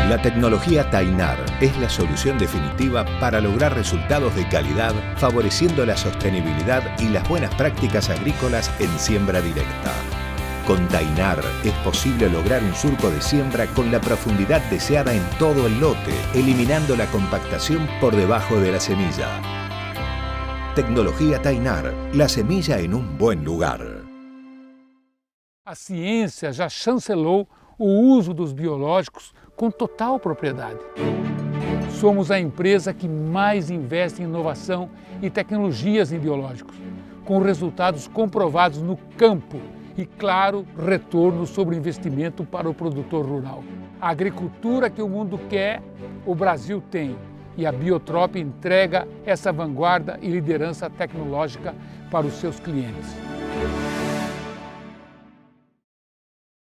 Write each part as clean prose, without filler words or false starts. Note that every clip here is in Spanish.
La tecnología Tainar es la solución definitiva para lograr resultados de calidad, favoreciendo la sostenibilidad y las buenas prácticas agrícolas en siembra directa. Con Tainar es posible lograr un surco de siembra con la profundidad deseada en todo el lote, eliminando la compactación por debajo de la semilla. Tecnologia Tainar, la semilla em bom lugar. A ciência já chancelou o uso dos biológicos com total propriedade. Somos a empresa que mais investe em inovação e tecnologias em biológicos, com resultados comprovados no campo e, claro, retorno sobre o investimento para o produtor rural. A agricultura que o mundo quer, o Brasil tem. E a Biotrop entrega essa vanguarda e liderança tecnológica para os seus clientes.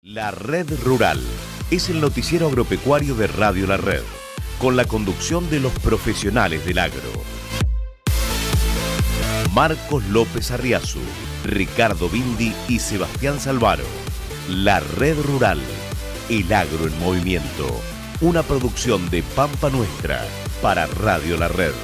La Red Rural es el noticiero agropecuario de Radio La Red, con la conducción de los profesionales del agro. Marcos López Arriazu, Ricardo Bindi y Sebastián Salvaro. La Red Rural, el agro en movimiento. Una producción de Pampa Nuestra para Radio La Red.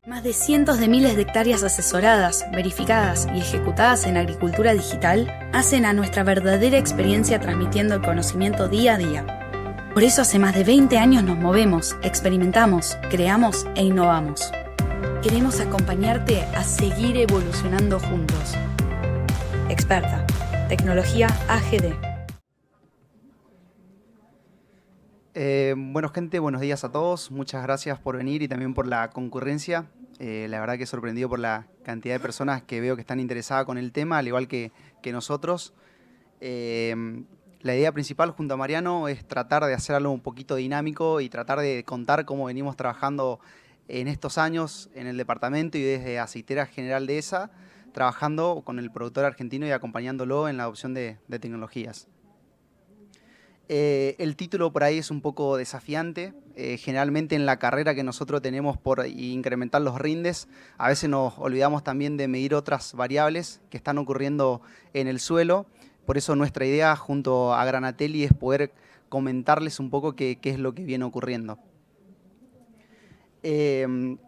Más de cientos de miles de hectáreas asesoradas, verificadas y ejecutadas en agricultura digital hacen a nuestra verdadera experiencia transmitiendo el conocimiento día a día. Por eso hace más de 20 años nos movemos, experimentamos, creamos e innovamos. Queremos acompañarte a seguir evolucionando juntos. Experta, tecnología AGD. Bueno, gente, buenos días a todos. Muchas gracias por venir y también por la concurrencia. La verdad que sorprendido por la cantidad de personas que veo que están interesadas con el tema, al igual que nosotros. La idea principal junto a Mariano es tratar de hacer algo un poquito dinámico y tratar de contar cómo venimos trabajando en estos años en el departamento y desde Aceitera General Dehesa, trabajando con el productor argentino y acompañándolo en la adopción de tecnologías. El título por ahí es un poco desafiante. Generalmente en la carrera que nosotros tenemos por incrementar los rindes, a veces nos olvidamos también de medir otras variables que están ocurriendo en el suelo. Por eso nuestra idea junto a Granatelli es poder comentarles un poco qué es lo que viene ocurriendo. El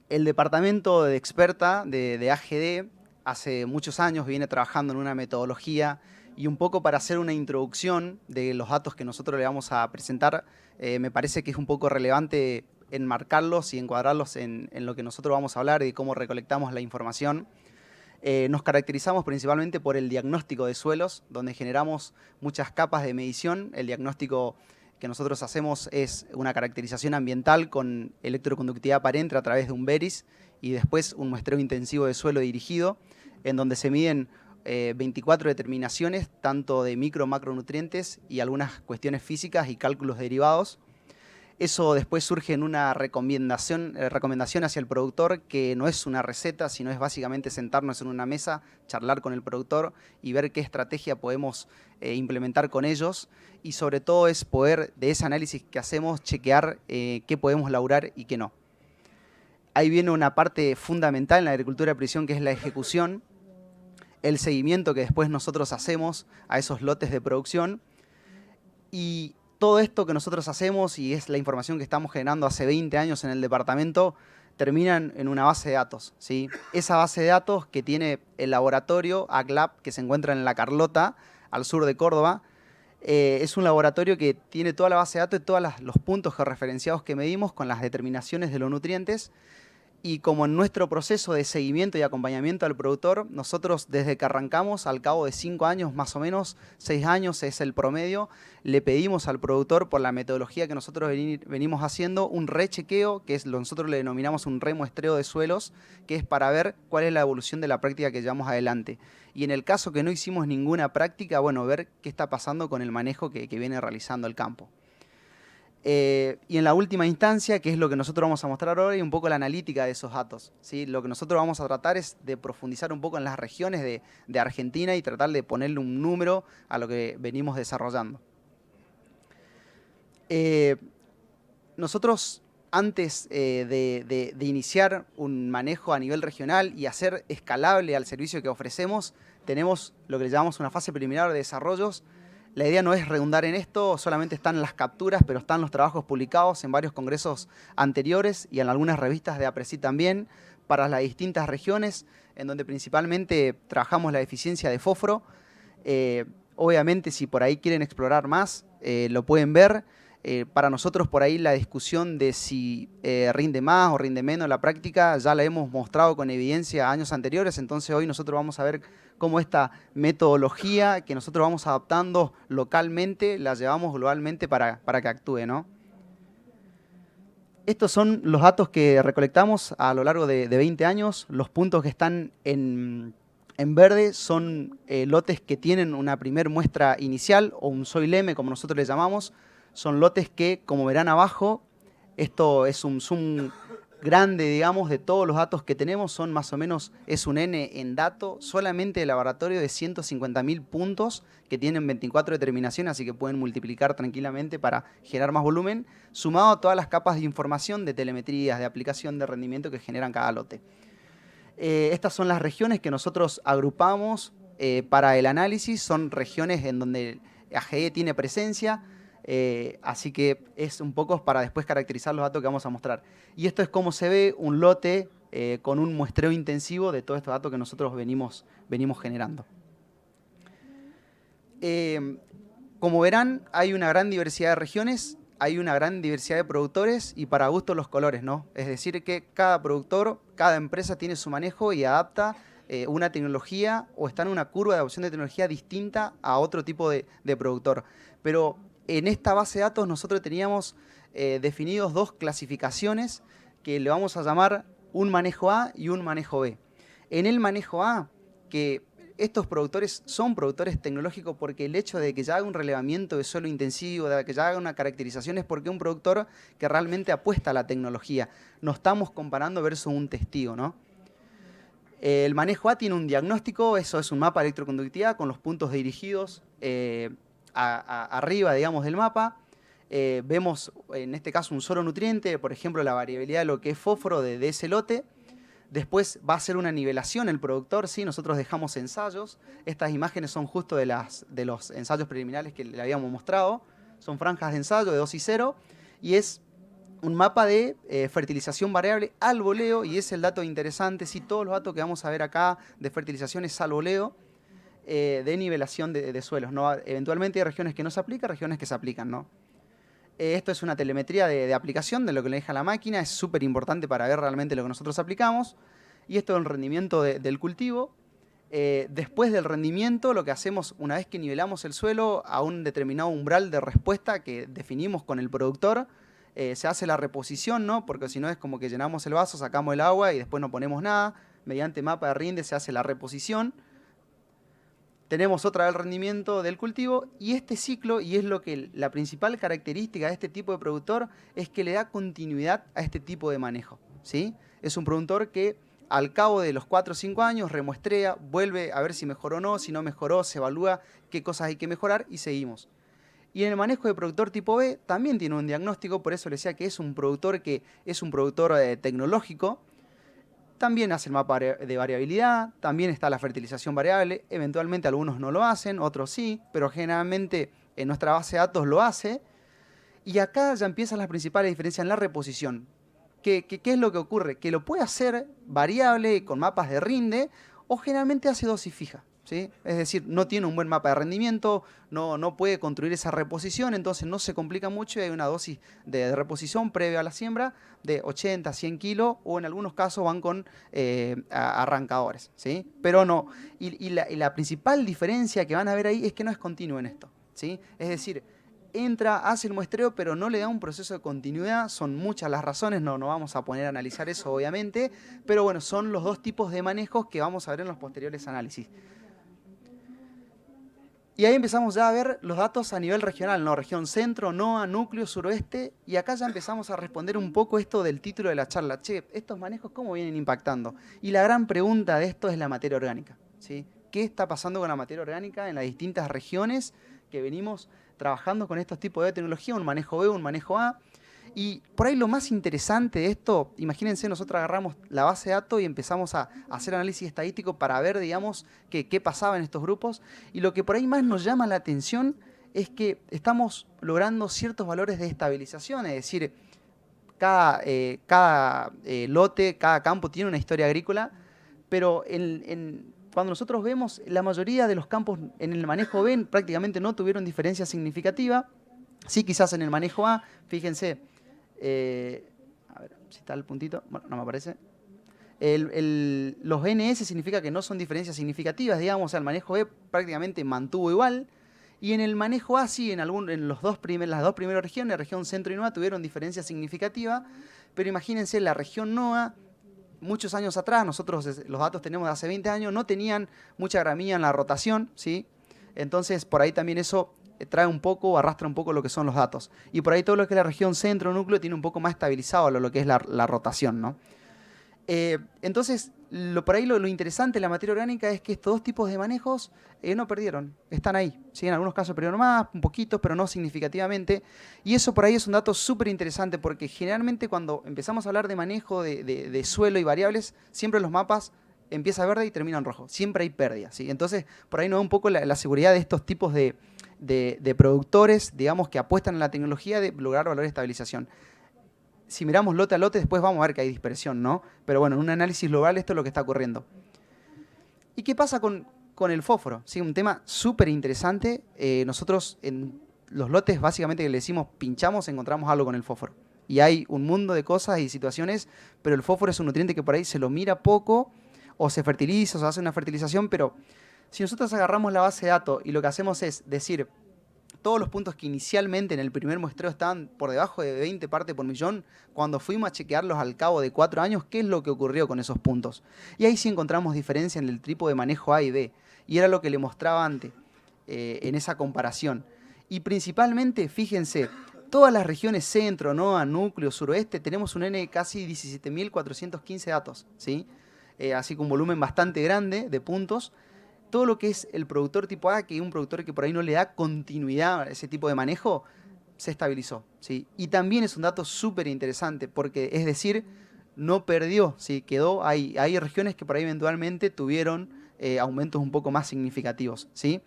departamento de experta de AGD hace muchos años viene trabajando en una metodología y un poco para hacer una introducción de los datos que nosotros le vamos a presentar, me parece que es un poco relevante enmarcarlos y encuadrarlos en lo que nosotros vamos a hablar y de cómo recolectamos la información. Nos caracterizamos principalmente por el diagnóstico de suelos, donde generamos muchas capas de medición. El diagnóstico que nosotros hacemos es una caracterización ambiental con electroconductividad aparente a través de un BERIS y después un muestreo intensivo de suelo dirigido, en donde se miden 24 determinaciones, tanto de micro, macronutrientes y algunas cuestiones físicas y cálculos derivados. Eso después surge en una recomendación hacia el productor, que no es una receta, sino es básicamente sentarnos en una mesa, charlar con el productor y ver qué estrategia podemos implementar con ellos. Y sobre todo es poder, de ese análisis que hacemos, chequear qué podemos lograr y qué no. Ahí viene una parte fundamental en la agricultura de precisión, que es la ejecución, el seguimiento que después nosotros hacemos a esos lotes de producción. Y todo esto que nosotros hacemos, y es la información que estamos generando hace 20 años en el departamento, terminan en una base de datos, ¿sí? Esa base de datos que tiene el laboratorio ACLAB, que se encuentra en La Carlota, al sur de Córdoba, es un laboratorio que tiene toda la base de datos y todos los puntos georreferenciados que medimos con las determinaciones de los nutrientes. Y como en nuestro proceso de seguimiento y acompañamiento al productor, nosotros desde que arrancamos, al cabo de 5 años más o menos, 6 años es el promedio, le pedimos al productor, por la metodología que nosotros venimos haciendo, un rechequeo, que es lo que nosotros le denominamos un remuestreo de suelos, que es para ver cuál es la evolución de la práctica que llevamos adelante. Y en el caso que no hicimos ninguna práctica, bueno, ver qué está pasando con el manejo que viene realizando el campo. Y en la última instancia, que es lo que nosotros vamos a mostrar ahora, y un poco la analítica de esos datos, ¿sí? Lo que nosotros vamos a tratar es de profundizar un poco en las regiones de Argentina y tratar de ponerle un número a lo que venimos desarrollando. Nosotros, antes de iniciar un manejo a nivel regional y hacer escalable al servicio que ofrecemos, tenemos lo que le llamamos una fase preliminar de desarrollos, La idea no es redundar en esto, solamente están las capturas, pero están los trabajos publicados en varios congresos anteriores y en algunas revistas de APRESID también, para las distintas regiones, en donde principalmente trabajamos la eficiencia de fósforo. Obviamente, si por ahí quieren explorar más, lo pueden ver. Para nosotros por ahí la discusión de si rinde más o rinde menos la práctica ya la hemos mostrado con evidencia años anteriores, entonces hoy nosotros vamos a ver cómo esta metodología que nosotros vamos adaptando localmente la llevamos globalmente para que actúe, ¿no? Estos son los datos que recolectamos a lo largo de 20 años. Los puntos que están en verde son lotes que tienen una primer muestra inicial o un soil M, como nosotros le llamamos. Son lotes que, como verán abajo, esto es un zoom grande, digamos, de todos los datos que tenemos. Son más o menos, es un N en dato, solamente de laboratorio de 150.000 puntos que tienen 24 determinaciones, así que pueden multiplicar tranquilamente para generar más volumen, sumado a todas las capas de información de telemetrías, de aplicación, de rendimiento que generan cada lote. Estas son las regiones que nosotros agrupamos para el análisis. Son regiones en donde AGD tiene presencia. Así que es un poco para después caracterizar los datos que vamos a mostrar. Y esto es cómo se ve un lote con un muestreo intensivo de todos estos datos que nosotros venimos generando. Como verán, hay una gran diversidad de regiones, hay una gran diversidad de productores y para gusto los colores, ¿no? Es decir, que cada productor, cada empresa tiene su manejo y adapta una tecnología o está en una curva de adopción de tecnología distinta a otro tipo de productor. Pero en esta base de datos nosotros teníamos definidos dos clasificaciones que le vamos a llamar un manejo A y un manejo B. En el manejo A, que estos productores son productores tecnológicos porque el hecho de que ya haga un relevamiento de suelo intensivo, de que ya haga una caracterización, es porque es un productor que realmente apuesta a la tecnología. No estamos comparando versus un testigo, ¿no? El manejo A tiene un diagnóstico, eso es un mapa de electroconductividad con los puntos dirigidos arriba, digamos, del mapa. Vemos en este caso un solo nutriente, por ejemplo la variabilidad de lo que es fósforo de ese lote. Después va a ser una nivelación el productor, ¿sí? Nosotros dejamos ensayos. Estas imágenes son justo de los ensayos preliminares que le habíamos mostrado. Son franjas de ensayo de 2 y 0 y es un mapa de fertilización variable al voleo, y es el dato interesante. Sí, todos los datos que vamos a ver acá de fertilización es al voleo. De nivelación de suelos, ¿no? Eventualmente hay regiones que no se aplican, regiones que se aplican, ¿no? Esto es una telemetría de aplicación de lo que le deja la máquina, es súper importante para ver realmente lo que nosotros aplicamos. Y esto es el rendimiento del cultivo. Después del rendimiento, lo que hacemos una vez que nivelamos el suelo a un determinado umbral de respuesta que definimos con el productor, se hace la reposición, ¿no? Porque si no es como que llenamos el vaso, sacamos el agua y después no ponemos nada. Mediante mapa de rinde se hace la reposición. Tenemos otra vez el rendimiento del cultivo y este ciclo, y es lo que la principal característica de este tipo de productor, es que le da continuidad a este tipo de manejo, ¿sí? Es un productor que al cabo de los 4 o 5 años remuestrea, vuelve a ver si mejoró o no, si no mejoró, se evalúa qué cosas hay que mejorar y seguimos. Y en el manejo de productor tipo B también tiene un diagnóstico, por eso le decía que es un productor tecnológico. También hace el mapa de variabilidad, también está la fertilización variable, eventualmente algunos no lo hacen, otros sí, pero generalmente en nuestra base de datos lo hace. Y acá ya empiezan las principales diferencias en la reposición. ¿Qué es lo que ocurre? Que lo puede hacer variable con mapas de rinde o generalmente hace dosis fija, ¿sí? Es decir, no tiene un buen mapa de rendimiento, no puede construir esa reposición, entonces no se complica mucho y hay una dosis de reposición previa a la siembra de 80, 100 kilos o en algunos casos van con arrancadores, ¿sí? Pero no, y la principal diferencia que van a ver ahí es que no es continuo en esto, ¿sí? Es decir, entra, hace el muestreo, pero no le da un proceso de continuidad. Son muchas las razones, no vamos a poner a analizar eso obviamente, pero bueno, son los dos tipos de manejos que vamos a ver en los posteriores análisis. Y ahí empezamos ya a ver los datos a nivel regional, ¿no? Región centro, NOA, núcleo, suroeste, y acá ya empezamos a responder un poco esto del título de la charla. Che, estos manejos, ¿cómo vienen impactando? Y la gran pregunta de esto es la materia orgánica, ¿sí? ¿Qué está pasando con la materia orgánica en las distintas regiones que venimos trabajando con estos tipos de tecnología? Un manejo B, un manejo A. Y por ahí lo más interesante de esto, imagínense, nosotros agarramos la base de datos y empezamos a hacer análisis estadístico para ver, digamos, qué pasaba en estos grupos. Y lo que por ahí más nos llama la atención es que estamos logrando ciertos valores de estabilización, es decir, cada lote, cada campo tiene una historia agrícola, pero cuando nosotros vemos, la mayoría de los campos en el manejo B prácticamente no tuvieron diferencia significativa. Sí, quizás en el manejo A, fíjense, a ver si está el puntito, bueno, no me aparece. Los NS significa que no son diferencias significativas, digamos, o sea, el manejo B prácticamente mantuvo igual. Y en el manejo A sí, en las dos primeras regiones, la región centro y NOA, tuvieron diferencia significativa, pero imagínense, la región NOA, muchos años atrás, nosotros los datos tenemos de hace 20 años, no tenían mucha gramínea en la rotación, ¿sí? Entonces, por ahí también eso trae un poco, arrastra un poco lo que son los datos. Y por ahí todo lo que es la región centro-núcleo tiene un poco más estabilizado lo que es la rotación, ¿no? Entonces, por ahí lo interesante de la materia orgánica es que estos dos tipos de manejos no perdieron, están ahí. ¿Sí? En algunos casos perdieron más, un poquito, pero no significativamente. Y eso por ahí es un dato súper interesante porque generalmente cuando empezamos a hablar de manejo de suelo y variables, siempre los mapas empieza verde y termina en rojo. Siempre hay pérdida, ¿sí? Entonces, por ahí nos da un poco la seguridad de estos tipos de productores, digamos, que apuestan en la tecnología de lograr valor de estabilización. Si miramos lote a lote, después vamos a ver que hay dispersión, ¿no? Pero bueno, en un análisis global esto es lo que está ocurriendo. ¿Y qué pasa con el fósforo? ¿Sí? Un tema súper interesante. Nosotros en los lotes, básicamente que le decimos pinchamos, encontramos algo con el fósforo. Y hay un mundo de cosas y situaciones, pero el fósforo es un nutriente que por ahí se lo mira poco, o se fertiliza, o se hace una fertilización, pero si nosotros agarramos la base de datos y lo que hacemos es decir todos los puntos que inicialmente en el primer muestreo estaban por debajo de 20 partes por millón, cuando fuimos a chequearlos al cabo de 4 años, ¿qué es lo que ocurrió con esos puntos? Y ahí sí encontramos diferencia en el tipo de manejo A y B, y era lo que le mostraba antes en esa comparación. Y principalmente, fíjense, todas las regiones centro, NOA, núcleo, suroeste, tenemos un N de casi 17.415 datos, ¿sí? Así que un volumen bastante grande de puntos. Todo lo que es el productor tipo A, que es un productor que por ahí no le da continuidad a ese tipo de manejo, se estabilizó, ¿sí? Y también es un dato súper interesante, porque es decir, no perdió, ¿sí? Quedó, hay regiones que por ahí eventualmente tuvieron aumentos un poco más significativos, ¿sí?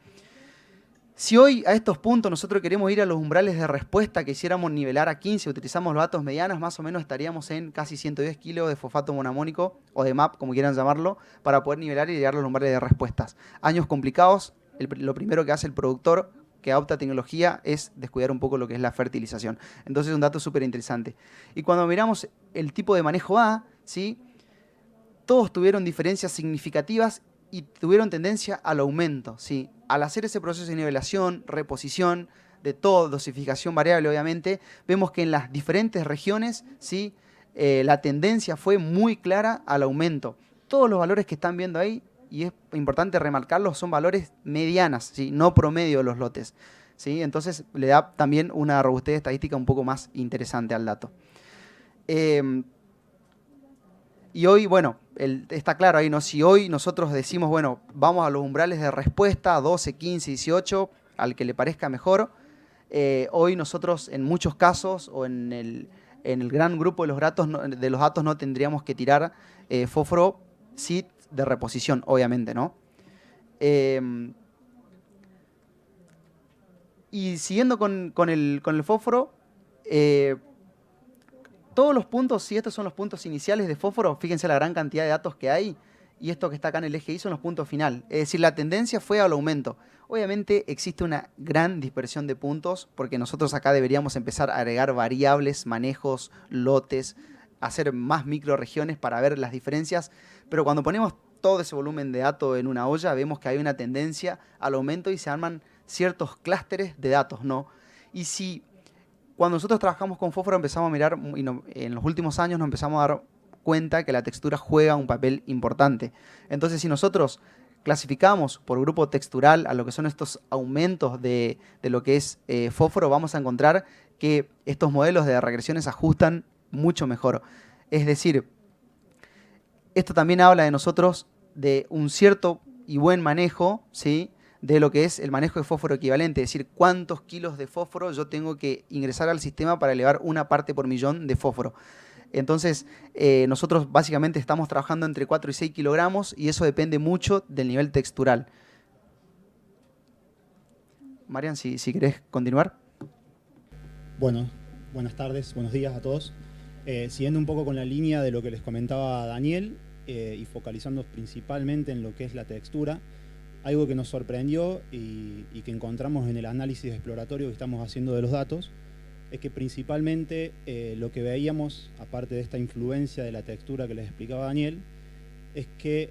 Si hoy a estos puntos nosotros queremos ir a los umbrales de respuesta, que hiciéramos nivelar a 15, utilizamos los datos medianos, más o menos estaríamos en casi 110 kilos de fosfato monamónico, o de MAP, como quieran llamarlo, para poder nivelar y llegar a los umbrales de respuestas. Años complicados, lo primero que hace el productor que adopta tecnología es descuidar un poco lo que es la fertilización. Entonces es un dato súper interesante. Y cuando miramos el tipo de manejo A, ¿sí? Todos tuvieron diferencias significativas y tuvieron tendencia al aumento, ¿sí? Al hacer ese proceso de nivelación, reposición, de todo, dosificación variable obviamente, vemos que en las diferentes regiones, ¿sí? La tendencia fue muy clara al aumento. Todos los valores que están viendo ahí, y es importante remarcarlos, son valores medianas, ¿sí? No promedio de los lotes, ¿sí? Entonces le da también una robustez estadística un poco más interesante al dato. Y hoy, bueno, está claro ahí, ¿no? Si hoy nosotros decimos, bueno, vamos a los umbrales de respuesta, 12, 15, 18, al que le parezca mejor, hoy nosotros en muchos casos, o en el gran grupo de los datos no tendríamos que tirar fósforo, sí, de reposición, obviamente, ¿no? Y siguiendo con el fósforo, todos los puntos, si estos son los puntos iniciales de fósforo, fíjense la gran cantidad de datos que hay, y esto que está acá en el eje Y son los puntos final. Es decir, la tendencia fue al aumento. Obviamente existe una gran dispersión de puntos, porque nosotros acá deberíamos empezar a agregar variables, manejos, lotes, hacer más microregiones para ver las diferencias, pero cuando ponemos todo ese volumen de datos en una olla, vemos que hay una tendencia al aumento y se arman ciertos clústeres de datos, ¿no? Y si cuando nosotros trabajamos con fósforo empezamos a mirar, y en los últimos años nos empezamos a dar cuenta que la textura juega un papel importante. Entonces, si nosotros clasificamos por grupo textural a lo que son estos aumentos de lo que es fósforo, vamos a encontrar que estos modelos de regresiones ajustan mucho mejor. Es decir, esto también habla de nosotros de un cierto y buen manejo, ¿sí?, de lo que es el manejo de fósforo equivalente, es decir, cuántos kilos de fósforo yo tengo que ingresar al sistema para elevar una parte por millón de fósforo. Entonces, nosotros básicamente estamos trabajando entre 4 y 6 kilogramos y eso depende mucho del nivel textural. Marian, si querés continuar. Bueno, buenas tardes, buenos días a todos. Siguiendo un poco con la línea de lo que les comentaba Daniel y focalizando principalmente en lo que es la textura, algo que nos sorprendió y que encontramos en el análisis exploratorio que estamos haciendo de los datos es que principalmente lo que veíamos, aparte de esta influencia de la textura que les explicaba Daniel, es que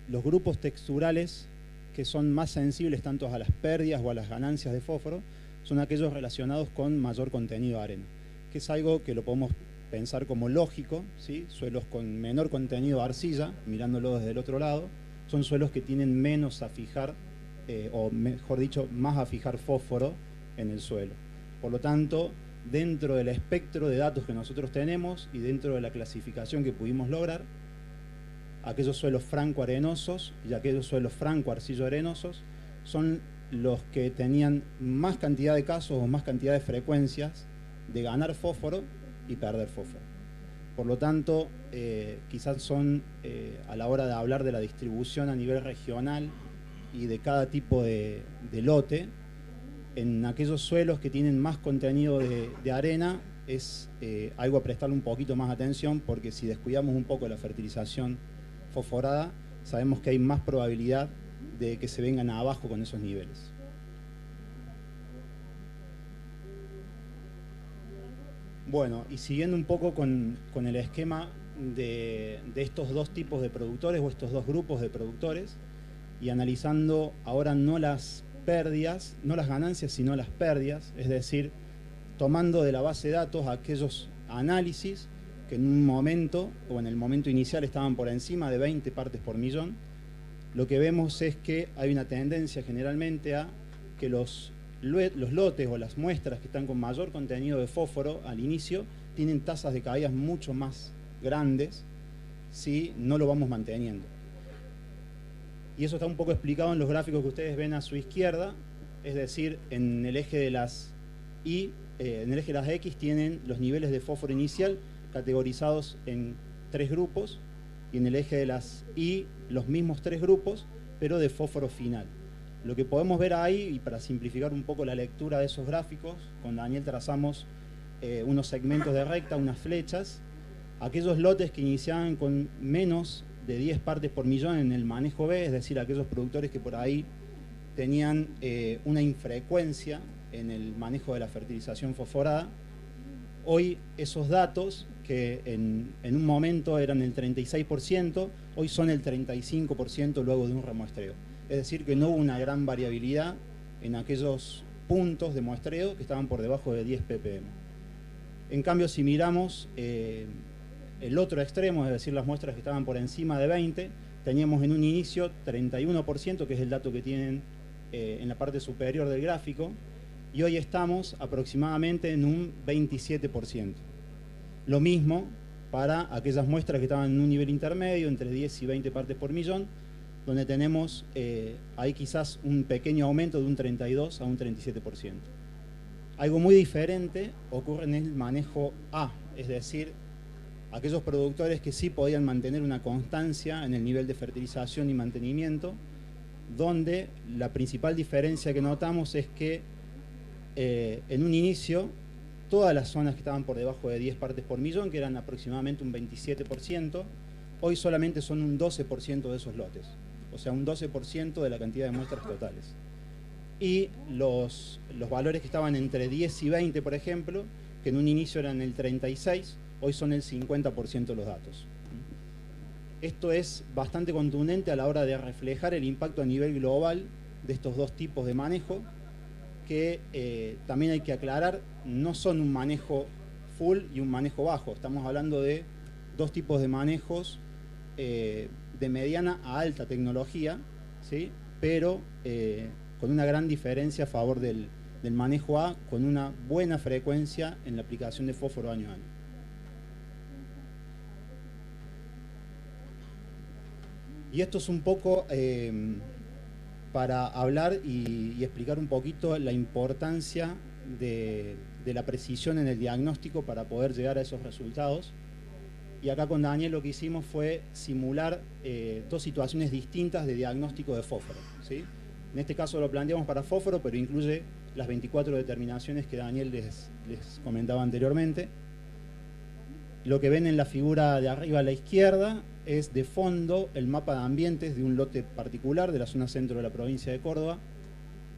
los grupos texturales que son más sensibles tanto a las pérdidas o a las ganancias de fósforo son aquellos relacionados con mayor contenido de arena, que es algo que lo podemos pensar como lógico, ¿sí? Suelos con menor contenido de arcilla, mirándolo desde el otro lado, son suelos que tienen menos a fijar, o mejor dicho, más a fijar fósforo en el suelo. Por lo tanto, dentro del espectro de datos que nosotros tenemos y dentro de la clasificación que pudimos lograr, aquellos suelos franco-arenosos y aquellos suelos franco-arcillo-arenosos son los que tenían más cantidad de casos o más cantidad de frecuencias de ganar fósforo y perder fósforo. Por lo tanto, quizás son, a la hora de hablar de la distribución a nivel regional y de cada tipo de lote, en aquellos suelos que tienen más contenido de arena es algo a prestarle un poquito más atención, porque si descuidamos un poco la fertilización fosforada, sabemos que hay más probabilidad de que se vengan abajo con esos niveles. Bueno, y siguiendo un poco con el esquema de estos dos tipos de productores o estos dos grupos de productores, y analizando ahora no las pérdidas, no las ganancias, sino las pérdidas, es decir, tomando de la base de datos aquellos análisis que en un momento o en el momento inicial estaban por encima de 20 partes por millón, lo que vemos es que hay una tendencia generalmente a que los lotes o las muestras que están con mayor contenido de fósforo al inicio tienen tasas de caídas mucho más grandes si no lo vamos manteniendo. Y eso está un poco explicado en los gráficos que ustedes ven a su izquierda, es decir, en el eje de las Y, en el eje de las X tienen los niveles de fósforo inicial categorizados en 3 grupos, y en el eje de las Y los mismos 3 grupos, pero de fósforo final. Lo que podemos ver ahí, y para simplificar un poco la lectura de esos gráficos, con Daniel trazamos unos segmentos de recta, unas flechas, aquellos lotes que iniciaban con menos de 10 partes por millón en el manejo B, es decir, aquellos productores que por ahí tenían una infrecuencia en el manejo de la fertilización fosforada. Hoy esos datos, que en un momento eran el 36%, hoy son el 35% luego de un remuestreo. Es decir, que no hubo una gran variabilidad en aquellos puntos de muestreo que estaban por debajo de 10 ppm. En cambio, si miramos el otro extremo, es decir, las muestras que estaban por encima de 20, teníamos en un inicio 31%, que es el dato que tienen en la parte superior del gráfico, y hoy estamos aproximadamente en un 27%. Lo mismo para aquellas muestras que estaban en un nivel intermedio, entre 10 y 20 partes por millón, donde tenemos ahí quizás un pequeño aumento de un 32 a un 37%. Algo muy diferente ocurre en el manejo A, es decir, aquellos productores que sí podían mantener una constancia en el nivel de fertilización y mantenimiento, donde la principal diferencia que notamos es que en un inicio todas las zonas que estaban por debajo de 10 partes por millón, que eran aproximadamente un 27%, hoy solamente son un 12% de esos lotes, o sea, un 12% de la cantidad de muestras totales. Y los valores que estaban entre 10 y 20, por ejemplo, que en un inicio eran el 36%, hoy son el 50% de los datos. Esto es bastante contundente a la hora de reflejar el impacto a nivel global de estos dos tipos de manejo, que también hay que aclarar, no son un manejo full y un manejo bajo. Estamos hablando de dos tipos de manejos de mediana a alta tecnología, ¿sí? Pero con una gran diferencia a favor del manejo A, con una buena frecuencia en la aplicación de fósforo año a año. Y esto es un poco para hablar y explicar un poquito la importancia de la precisión en el diagnóstico para poder llegar a esos resultados. Y acá con Daniel lo que hicimos fue simular dos situaciones distintas de diagnóstico de fósforo, ¿sí? En este caso lo planteamos para fósforo, pero incluye las 24 determinaciones que Daniel les comentaba anteriormente. Lo que ven en la figura de arriba a la izquierda es de fondo el mapa de ambientes de un lote particular de la zona centro de la provincia de Córdoba.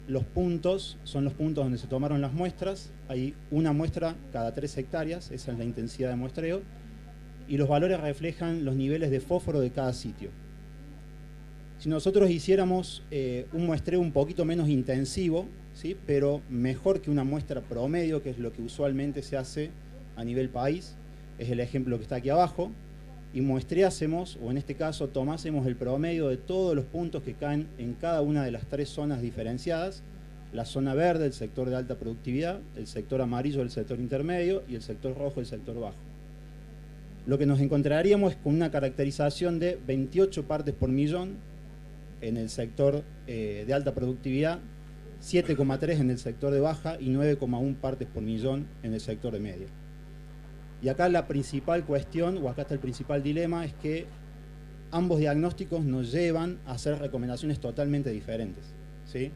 Los puntos son los puntos donde se tomaron las muestras. Hay una muestra cada 3 hectáreas, esa es la intensidad de muestreo. Y los valores reflejan los niveles de fósforo de cada sitio. Si nosotros hiciéramos un muestreo un poquito menos intensivo, ¿sí?, pero mejor que una muestra promedio, que es lo que usualmente se hace a nivel país, es el ejemplo que está aquí abajo, y muestreásemos, o en este caso tomásemos el promedio de todos los puntos que caen en cada una de las 3 zonas diferenciadas, la zona verde, el sector de alta productividad, el sector amarillo, el sector intermedio, y el sector rojo, el sector bajo. Lo que nos encontraríamos es con una caracterización de 28 partes por millón en el sector de alta productividad, 7,3 en el sector de baja y 9,1 partes por millón en el sector de media. Y acá la principal cuestión, o acá está el principal dilema, es que ambos diagnósticos nos llevan a hacer recomendaciones totalmente diferentes, ¿sí?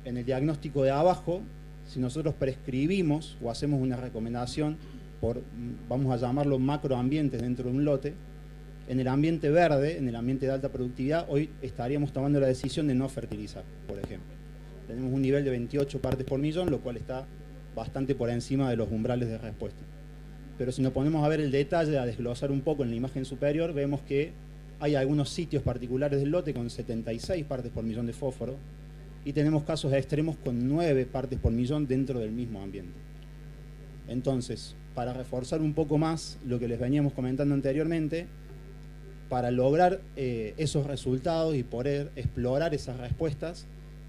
En el diagnóstico de abajo, si nosotros prescribimos o hacemos una recomendación por, vamos a llamarlo macroambientes dentro de un lote, en el ambiente verde, en el ambiente de alta productividad, hoy estaríamos tomando la decisión de no fertilizar, por ejemplo. Tenemos un nivel de 28 partes por millón, lo cual está bastante por encima de los umbrales de respuesta. Pero si nos ponemos a ver el detalle, a desglosar un poco en la imagen superior, vemos que hay algunos sitios particulares del lote con 76 partes por millón de fósforo y tenemos casos extremos con 9 partes por millón dentro del mismo ambiente. Entonces, para reforzar un poco más lo que les veníamos comentando anteriormente, para lograr esos resultados y poder explorar esas respuestas,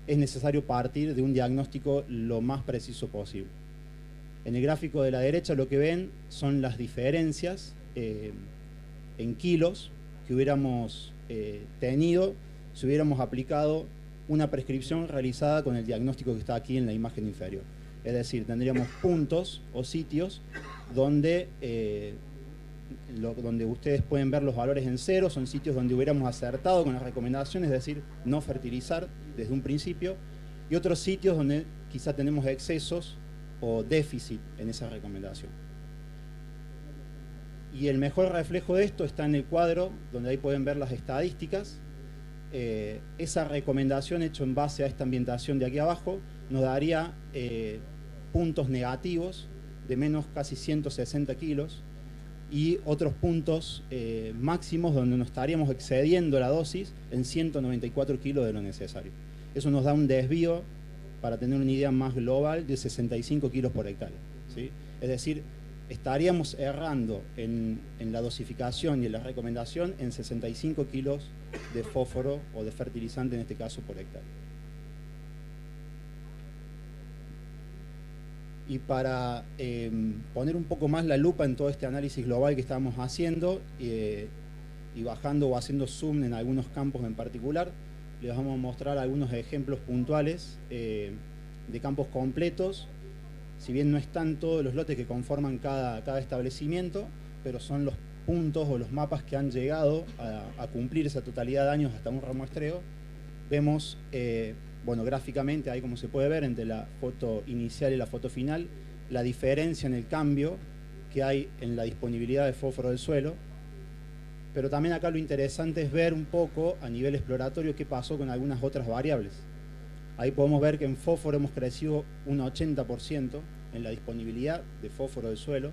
es necesario partir de un diagnóstico lo más preciso posible. En el gráfico de la derecha lo que ven son las diferencias en kilos que hubiéramos tenido si hubiéramos aplicado una prescripción realizada con el diagnóstico que está aquí en la imagen inferior. Es decir, tendríamos puntos o sitios donde, donde ustedes pueden ver los valores en cero, son sitios donde hubiéramos acertado con las recomendaciones, es decir, no fertilizar desde un principio, y otros sitios donde quizá tenemos excesos o déficit en esa recomendación. Y el mejor reflejo de esto está en el cuadro, donde ahí pueden ver las estadísticas. Esa recomendación hecha en base a esta ambientación de aquí abajo nos daría puntos negativos de menos casi 160 kilos y otros puntos máximos donde nos estaríamos excediendo la dosis en 194 kilos de lo necesario. Eso nos da un desvío, para tener una idea más global, de 65 kilos por hectárea, ¿sí? Es decir, estaríamos errando en la dosificación y en la recomendación en 65 kilos de fósforo o de fertilizante, en este caso, por hectárea. Y para poner un poco más la lupa en todo este análisis global que estamos haciendo y bajando o haciendo zoom en algunos campos en particular, les vamos a mostrar algunos ejemplos puntuales de campos completos. Si bien no están todos los lotes que conforman cada establecimiento, pero son los puntos o los mapas que han llegado a cumplir esa totalidad de años hasta un remuestreo. Vemos, bueno, gráficamente, ahí como se puede ver, entre la foto inicial y la foto final, la diferencia en el cambio que hay en la disponibilidad de fósforo del suelo. Pero también acá lo interesante es ver un poco a nivel exploratorio qué pasó con algunas otras variables. Ahí podemos ver que en fósforo hemos crecido un 80% en la disponibilidad de fósforo del suelo.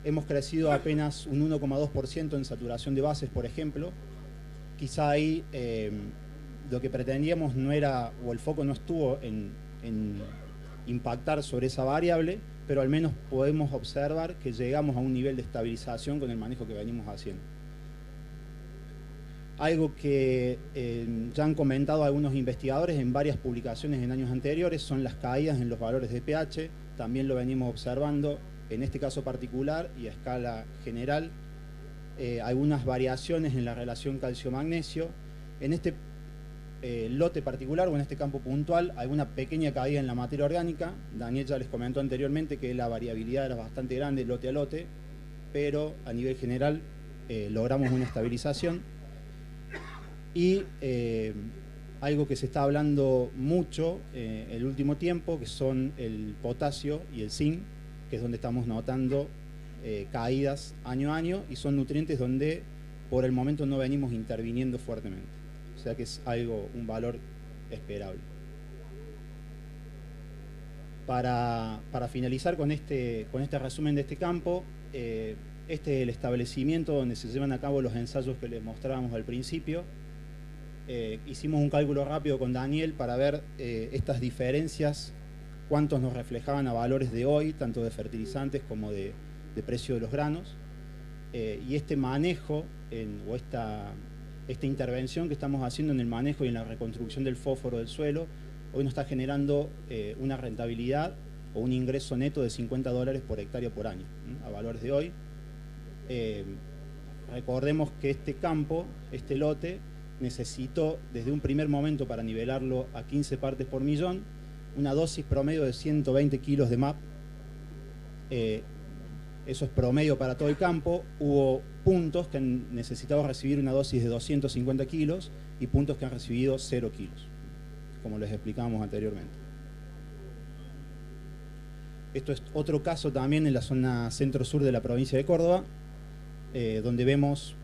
Hemos crecido apenas un 1,2% en saturación de bases, por ejemplo. Quizá ahí lo que pretendíamos no era, o el foco no estuvo en impactar sobre esa variable, pero al menos podemos observar que llegamos a un nivel de estabilización con el manejo que venimos haciendo. Algo que ya han comentado algunos investigadores en varias publicaciones en años anteriores son las caídas en los valores de pH. También lo venimos observando en este caso particular y a escala general. Algunas variaciones en la relación calcio-magnesio. En este lote particular o en este campo puntual, alguna pequeña caída en la materia orgánica. Daniel ya les comentó anteriormente que la variabilidad era bastante grande lote a lote, pero a nivel general logramos una estabilización. Y algo que se está hablando mucho el último tiempo, que son el potasio y el zinc, que es donde estamos notando caídas año a año, y son nutrientes donde por el momento no venimos interviniendo fuertemente. O sea que es un valor esperable. Para finalizar con este resumen de este campo, este es el establecimiento donde se llevan a cabo los ensayos que les mostrábamos al principio. Hicimos un cálculo rápido con Daniel para ver estas diferencias, cuántos nos reflejaban a valores de hoy, tanto de fertilizantes como de precio de los granos. Y este manejo, esta intervención que estamos haciendo en el manejo y en la reconstrucción del fósforo del suelo, hoy nos está generando una rentabilidad o un ingreso neto de $50 por hectárea por año, a valores de hoy. Recordemos que este campo, este lote, necesitó desde un primer momento, para nivelarlo a 15 partes por millón, una dosis promedio de 120 kilos de MAP. Eso es promedio para todo el campo. Hubo puntos que han necesitado recibir una dosis de 250 kilos y puntos que han recibido 0 kilos, como les explicábamos anteriormente. Esto es otro caso también en la zona centro-sur de la provincia de Córdoba, donde vemos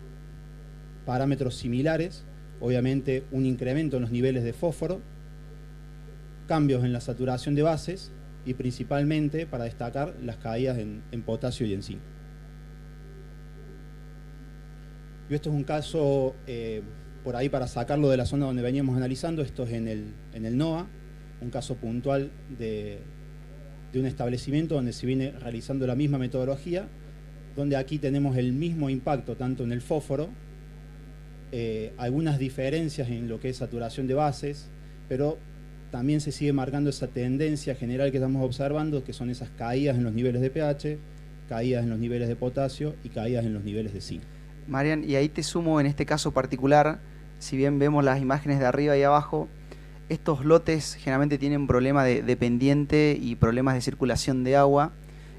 parámetros similares, obviamente un incremento en los niveles de fósforo, cambios en la saturación de bases y principalmente, para destacar, las caídas en potasio y en zinc. Y esto es un caso, por ahí para sacarlo de la zona donde veníamos analizando, esto es en el NOA, un caso puntual de un establecimiento donde se viene realizando la misma metodología, donde aquí tenemos el mismo impacto tanto en el fósforo, algunas diferencias en lo que es saturación de bases, pero también se sigue marcando esa tendencia general que estamos observando, que son esas caídas en los niveles de pH, caídas en los niveles de potasio y caídas en los niveles de zinc. Marian, y ahí te sumo en este caso particular, si bien vemos las imágenes de arriba y abajo, estos lotes generalmente tienen problemas de pendiente y problemas de circulación de agua.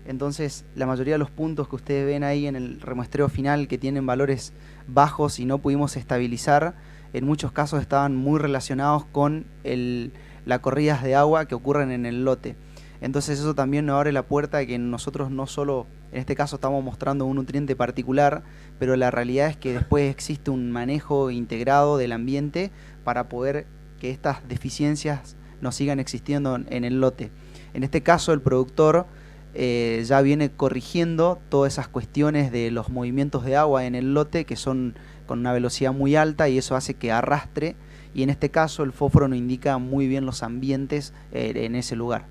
Entonces, la mayoría de los puntos que ustedes ven ahí en el remuestreo final, que tienen valores bajos y no pudimos estabilizar, en muchos casos estaban muy relacionados con las corridas de agua que ocurren en el lote. Entonces eso también nos abre la puerta de que nosotros no solo, en este caso estamos mostrando un nutriente particular, pero la realidad es que después existe un manejo integrado del ambiente para poder que estas deficiencias no sigan existiendo en el lote. En este caso el productor ya viene corrigiendo todas esas cuestiones de los movimientos de agua en el lote, que son con una velocidad muy alta, y eso hace que arrastre, y en este caso el fósforo nos indica muy bien los ambientes en ese lugar.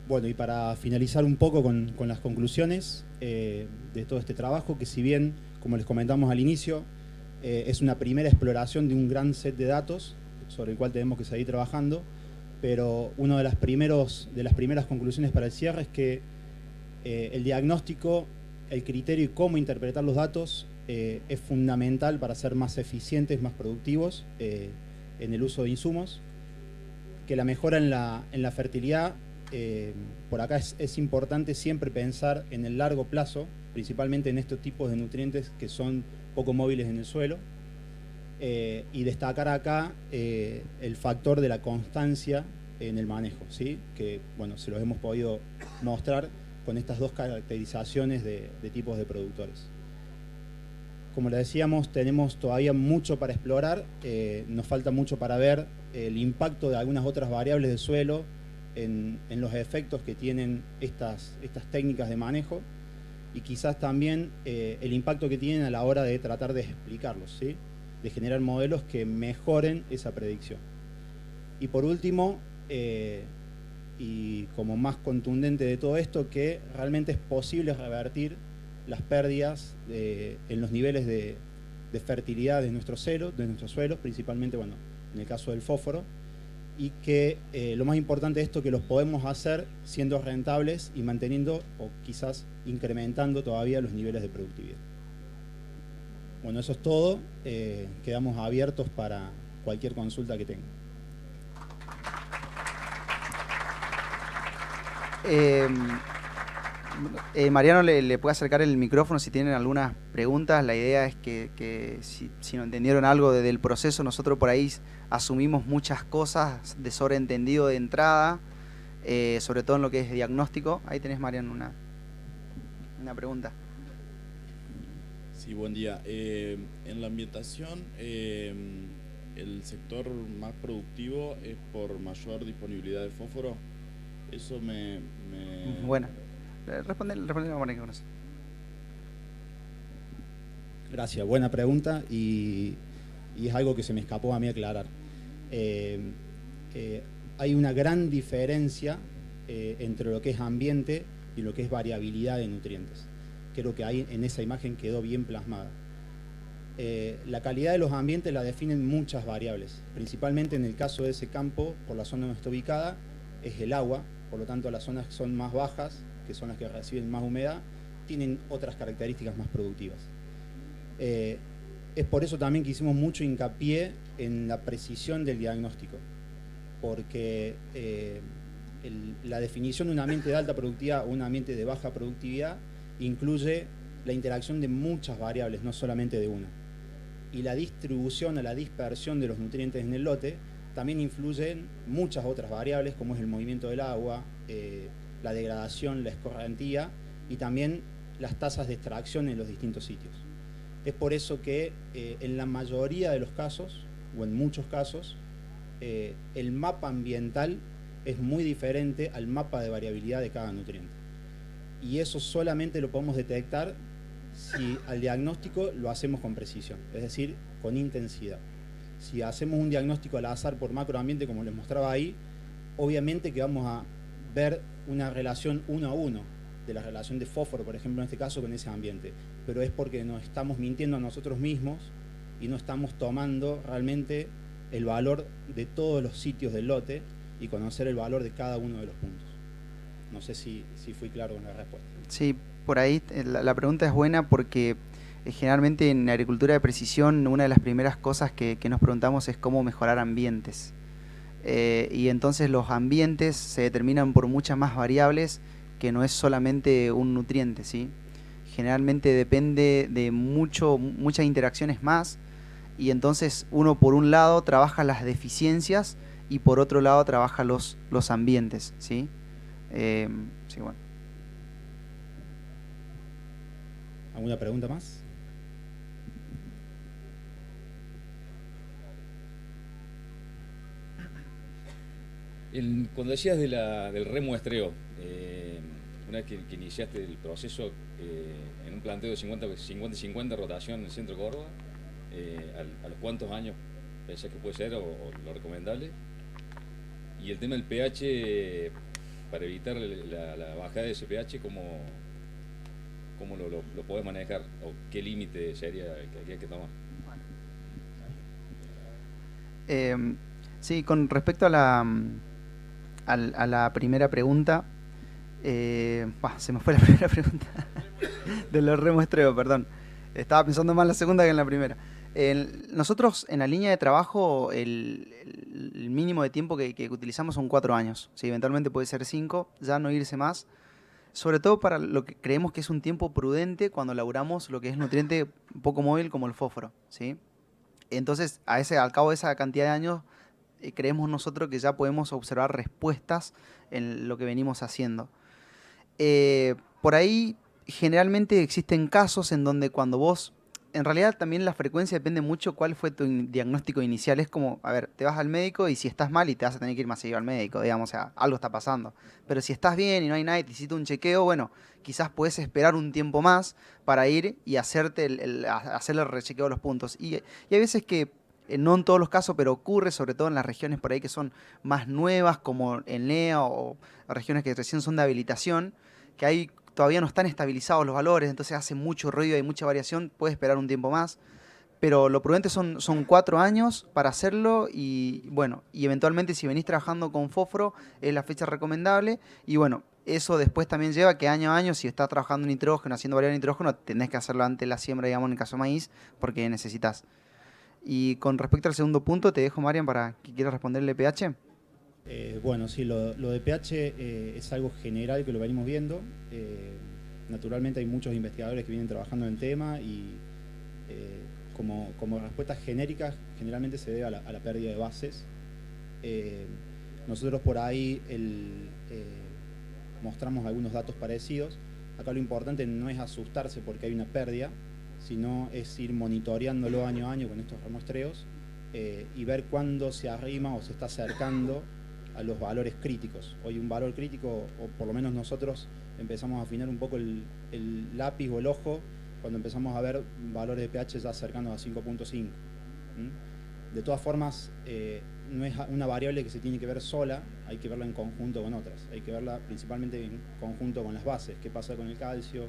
Bueno, y para finalizar un poco con las conclusiones de todo este trabajo, que si bien, como les comentamos al inicio, es una primera exploración de un gran set de datos sobre el cual tenemos que seguir trabajando, pero una de las primeras conclusiones para el cierre es que el diagnóstico, el criterio y cómo interpretar los datos es fundamental para ser más eficientes, más productivos en el uso de insumos, que la mejora en la fertilidad, por acá es importante siempre pensar en el largo plazo, principalmente en estos tipos de nutrientes que son poco móviles en el suelo, y destacar acá el factor de la constancia en el manejo, ¿sí? Que bueno, se los hemos podido mostrar con estas dos caracterizaciones de tipos de productores. Como les decíamos, tenemos todavía mucho para explorar, nos falta mucho para ver el impacto de algunas otras variables del suelo en los efectos que tienen estas técnicas de manejo, y quizás también el impacto que tienen a la hora de tratar de explicarlos, ¿sí? De generar modelos que mejoren esa predicción. Y por último, y como más contundente de todo esto, que realmente es posible revertir las pérdidas en los niveles de fertilidad de nuestros suelos, principalmente, bueno, en el caso del fósforo, y que lo más importante de esto, que los podemos hacer siendo rentables y manteniendo o quizás incrementando todavía los niveles de productividad. Bueno, eso es todo. Quedamos abiertos para cualquier consulta que tengan. Mariano le puede acercar el micrófono si tienen algunas preguntas. La idea es que si no entendieron algo del proceso, nosotros por ahí asumimos muchas cosas de sobreentendido de entrada, sobre todo en lo que es diagnóstico. Ahí tenés, Mariano, una pregunta. Sí, buen día. En la ambientación, el sector más productivo es por mayor disponibilidad de fósforo. Eso me... Bueno, responde a Mariano que conoce. Gracias, buena pregunta y es algo que se me escapó a mí aclarar. Hay una gran diferencia entre lo que es ambiente y lo que es variabilidad de nutrientes. Creo que ahí en esa imagen quedó bien plasmada. La calidad de los ambientes la definen muchas variables, principalmente en el caso de ese campo, por la zona donde está ubicada, es el agua, por lo tanto las zonas que son más bajas, que son las que reciben más humedad, tienen otras características más productivas. Es por eso también que hicimos mucho hincapié en la precisión del diagnóstico, porque la definición de un ambiente de alta productividad o un ambiente de baja productividad incluye la interacción de muchas variables, no solamente de una. Y la distribución o la dispersión de los nutrientes en el lote también influyen muchas otras variables, como es el movimiento del agua, la degradación, la escorrentía y también las tasas de extracción en los distintos sitios. Es por eso que en la mayoría de los casos, o en muchos casos, el mapa ambiental es muy diferente al mapa de variabilidad de cada nutriente. Y eso solamente lo podemos detectar si al diagnóstico lo hacemos con precisión, es decir, con intensidad. Si hacemos un diagnóstico al azar por macroambiente, como les mostraba ahí, obviamente que vamos a ver una relación 1 a 1 de la relación de fósforo, por ejemplo, en este caso, con ese ambiente. Pero es porque nos estamos mintiendo a nosotros mismos y no estamos tomando realmente el valor de todos los sitios del lote y conocer el valor de cada uno de los puntos. No sé si fui claro con la respuesta. Sí, por ahí la pregunta es buena porque generalmente en agricultura de precisión una de las primeras cosas que nos preguntamos es cómo mejorar ambientes. Y entonces los ambientes se determinan por muchas más variables que no es solamente un nutriente, ¿sí? Generalmente depende de muchas interacciones más y entonces uno por un lado trabaja las deficiencias y por otro lado trabaja los ambientes, ¿sí? Sí, bueno. ¿Alguna pregunta más? Cuando decías del remuestreo, una vez que iniciaste el proceso en un planteo de 50-50 rotación en el centro de Córdoba, ¿a los cuántos años pensás que puede ser o lo recomendable? Y el tema del pH, para evitar la bajada de ese pH, ¿cómo lo podés manejar? ¿O qué límite sería que hay que tomar? Sí, con respecto a la primera pregunta, se me fue la primera pregunta de los remuestreos, perdón. Estaba pensando más en la segunda que en la primera. Nosotros en la línea de trabajo el mínimo de tiempo que utilizamos son 4 años. ¿Sí? Eventualmente puede ser 5, ya no irse más. Sobre todo para lo que creemos que es un tiempo prudente cuando laburamos lo que es nutriente poco móvil como el fósforo, ¿sí? Entonces, al cabo de esa cantidad de años, creemos nosotros que ya podemos observar respuestas en lo que venimos haciendo. Por ahí, generalmente existen casos en donde cuando vos... En realidad también la frecuencia depende mucho cuál fue tu diagnóstico inicial. Es como, a ver, te vas al médico y si estás mal y te vas a tener que ir más seguido al médico, digamos, o sea, algo está pasando. Pero si estás bien y no hay nada y te hiciste un chequeo, bueno, quizás puedes esperar un tiempo más para ir y hacerle el rechequeo de los puntos. Y hay veces que, no en todos los casos, pero ocurre, sobre todo en las regiones por ahí que son más nuevas, como en NEA o regiones que recién son de habilitación, que hay... Todavía no están estabilizados los valores, entonces hace mucho ruido, hay mucha variación, puede esperar un tiempo más. Pero lo prudente son 4 años para hacerlo y bueno, y eventualmente si venís trabajando con fósforo es la fecha recomendable. Y bueno, eso después también lleva que año a año, si estás trabajando en nitrógeno, haciendo variable de nitrógeno, tenés que hacerlo antes de la siembra, digamos, en el caso de maíz, porque necesitas. Y con respecto al segundo punto, te dejo, Marian, para que quieras responderle pH. Bueno, sí, lo de pH es algo general que lo venimos viendo. Naturalmente hay muchos investigadores que vienen trabajando en el tema y como respuestas genéricas generalmente se debe a la pérdida de bases. Nosotros por ahí mostramos algunos datos parecidos. Acá lo importante no es asustarse porque hay una pérdida, sino es ir monitoreándolo año a año con estos remuestreos y ver cuándo se arrima o se está acercando a los valores críticos. Hoy un valor crítico, o por lo menos nosotros empezamos a afinar un poco el lápiz o el ojo cuando empezamos a ver valores de pH ya cercanos a 5.5. De todas formas, no es una variable que se tiene que ver sola, hay que verla en conjunto con otras. Hay que verla principalmente en conjunto con las bases. ¿Qué pasa con el calcio?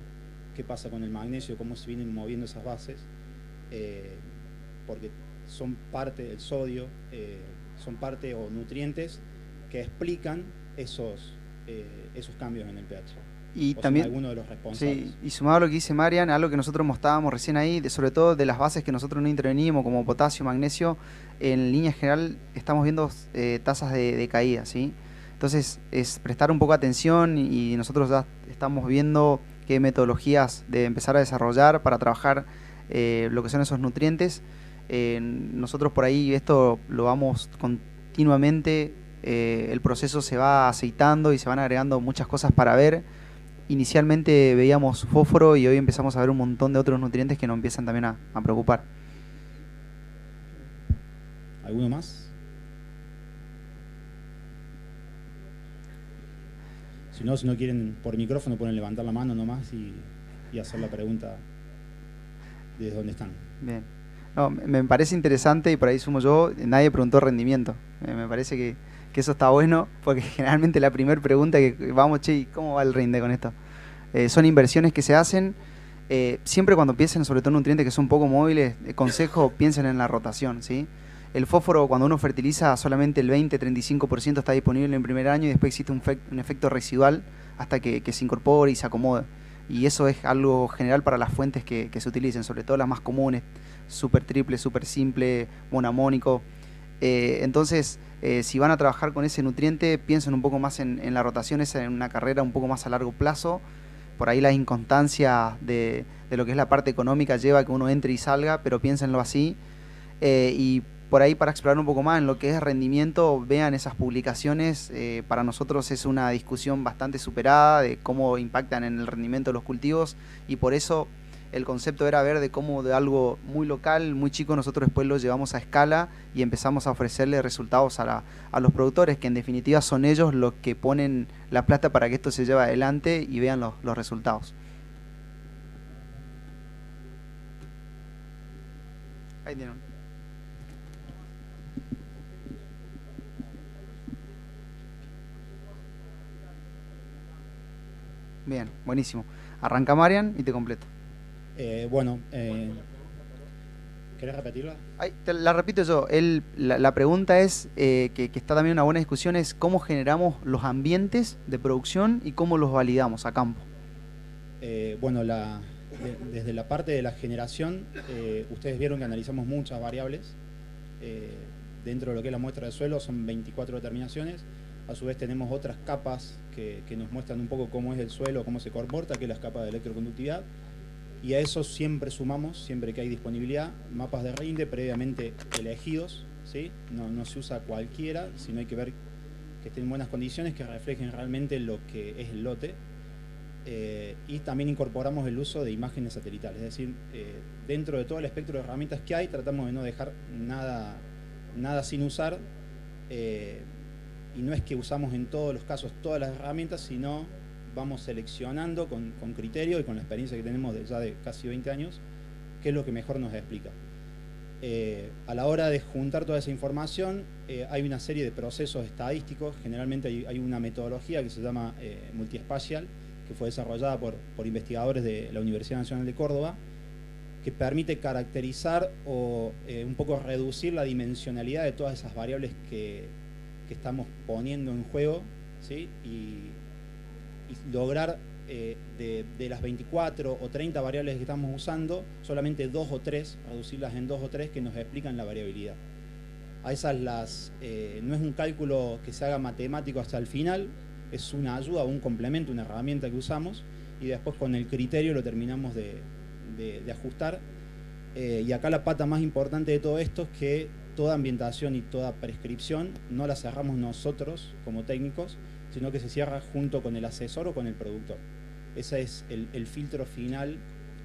¿Qué pasa con el magnesio? ¿Cómo se vienen moviendo esas bases? Porque son parte del sodio, son parte o nutrientes que explican esos cambios en el pH. Y o también alguno de los responsables. Sí, y sumado a lo que dice Marian, algo que nosotros mostrábamos recién ahí, sobre todo de las bases que nosotros no intervenimos, como potasio, magnesio, en línea general estamos viendo tasas de caída, ¿sí? Entonces es prestar un poco atención y nosotros ya estamos viendo qué metodologías de empezar a desarrollar para trabajar lo que son esos nutrientes. Nosotros por ahí esto lo vamos continuamente, el proceso se va aceitando y se van agregando muchas cosas para ver. Inicialmente veíamos fósforo y hoy empezamos a ver un montón de otros nutrientes que nos empiezan también a preocupar. ¿Alguno más? Si no quieren por micrófono pueden levantar la mano nomás y hacer la pregunta desde donde están. Bien. No, me parece interesante y por ahí sumo yo, nadie preguntó rendimiento. Me parece que eso está bueno, porque generalmente la primera pregunta que vamos, che, ¿y cómo va el rinde con esto? Son inversiones que se hacen. Siempre cuando piensen, sobre todo nutrientes que son poco móviles, consejo, piensen en la rotación, ¿sí? El fósforo, cuando uno fertiliza, solamente el 20-35% está disponible en el primer año y después existe un efecto residual hasta que se incorpore y se acomode. Y eso es algo general para las fuentes que se utilicen, sobre todo las más comunes, super triple, super simple, monamónico. Entonces, si van a trabajar con ese nutriente, piensen un poco más en la rotación, esa en una carrera un poco más a largo plazo. Por ahí la inconstancia de lo que es la parte económica lleva a que uno entre y salga, pero piénsenlo así. Y por ahí, para explorar un poco más en lo que es rendimiento, vean esas publicaciones. Para nosotros es una discusión bastante superada de cómo impactan en el rendimiento de los cultivos, y por eso el concepto era ver de cómo de algo muy local, muy chico, nosotros después lo llevamos a escala y empezamos a ofrecerle resultados a los productores, que en definitiva son ellos los que ponen la plata para que esto se lleve adelante y vean los resultados. Ahí tienen. Bien, buenísimo. Arranca Marian y te completo. ¿Querés repetirla? La repito yo. La pregunta es, que está también una buena discusión, es cómo generamos los ambientes de producción y cómo los validamos a campo. Desde la parte de la generación, ustedes vieron que analizamos muchas variables. Dentro de lo que es la muestra de suelo son 24 determinaciones. A su vez tenemos otras capas que nos muestran un poco cómo es el suelo, cómo se comporta, que es las capas de electroconductividad. Y a eso siempre sumamos, siempre que hay disponibilidad, mapas de rinde previamente elegidos, ¿sí? No se usa cualquiera, sino hay que ver que estén en buenas condiciones, que reflejen realmente lo que es el lote. Y también incorporamos el uso de imágenes satelitales, es decir, dentro de todo el espectro de herramientas que hay, tratamos de no dejar nada sin usar. Y no es que usamos en todos los casos todas las herramientas, sino vamos seleccionando con criterio y con la experiencia que tenemos ya de casi 20 años, qué es lo que mejor nos explica. A la hora de juntar toda esa información, hay una serie de procesos estadísticos. Generalmente hay una metodología que se llama multiespacial, que fue desarrollada por investigadores de la Universidad Nacional de Córdoba, que permite caracterizar o un poco reducir la dimensionalidad de todas esas variables que estamos poniendo en juego, ¿sí? Y lograr de las 24 o 30 variables que estamos usando, solamente 2 o 3, reducirlas en 2 o 3 que nos explican la variabilidad. A esas no es un cálculo que se haga matemático hasta el final, es una ayuda, un complemento, una herramienta que usamos, y después con el criterio lo terminamos de ajustar. Y acá la pata más importante de todo esto es que toda ambientación y toda prescripción no la cerramos nosotros como técnicos, sino que se cierra junto con el asesor o con el productor. Ese es el filtro final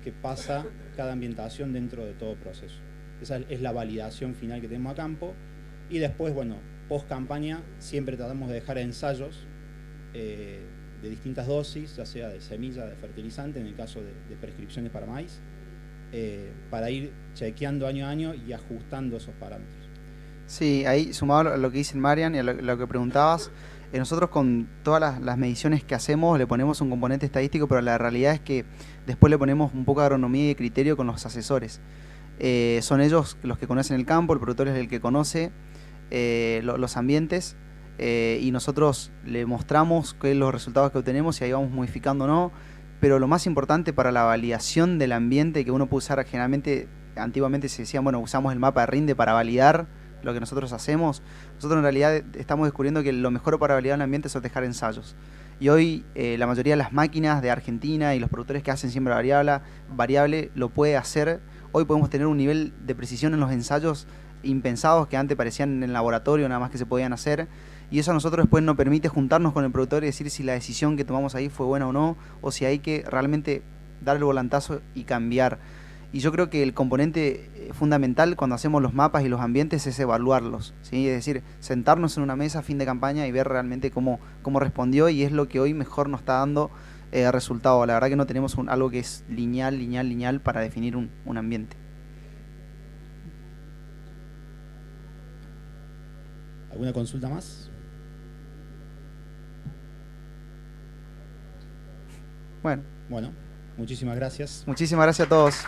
que pasa cada ambientación dentro de todo proceso. Esa es la validación final que tenemos a campo. Y después, bueno, post campaña siempre tratamos de dejar ensayos de distintas dosis, ya sea de semilla, de fertilizante, en el caso de prescripciones para maíz, para ir chequeando año a año y ajustando esos parámetros. Sí, ahí sumado a lo que dice Marian y a lo que preguntabas, nosotros con todas las mediciones que hacemos le ponemos un componente estadístico, pero la realidad es que después le ponemos un poco de agronomía y de criterio con los asesores. Son ellos los que conocen el campo, el productor es el que conoce los ambientes, y nosotros le mostramos qué los resultados que obtenemos y ahí vamos modificando o no. Pero lo más importante para la validación del ambiente que uno puede usar, generalmente, antiguamente se decía, bueno, usamos el mapa de rinde para validar lo que nosotros hacemos. Nosotros en realidad estamos descubriendo que lo mejor para validar el ambiente es dejar ensayos. Y hoy la mayoría de las máquinas de Argentina y los productores que hacen siembra variable lo puede hacer. Hoy podemos tener un nivel de precisión en los ensayos impensados que antes parecían en el laboratorio nada más que se podían hacer. Y eso a nosotros después nos permite juntarnos con el productor y decir si la decisión que tomamos ahí fue buena o no, o si hay que realmente dar el volantazo y cambiar. Y yo creo que el componente fundamental cuando hacemos los mapas y los ambientes es evaluarlos, ¿sí? Es decir, sentarnos en una mesa a fin de campaña y ver realmente cómo respondió, y es lo que hoy mejor nos está dando resultado. La verdad que no tenemos algo que es lineal para definir un ambiente. ¿Alguna consulta más? Bueno, muchísimas gracias. Muchísimas gracias a todos.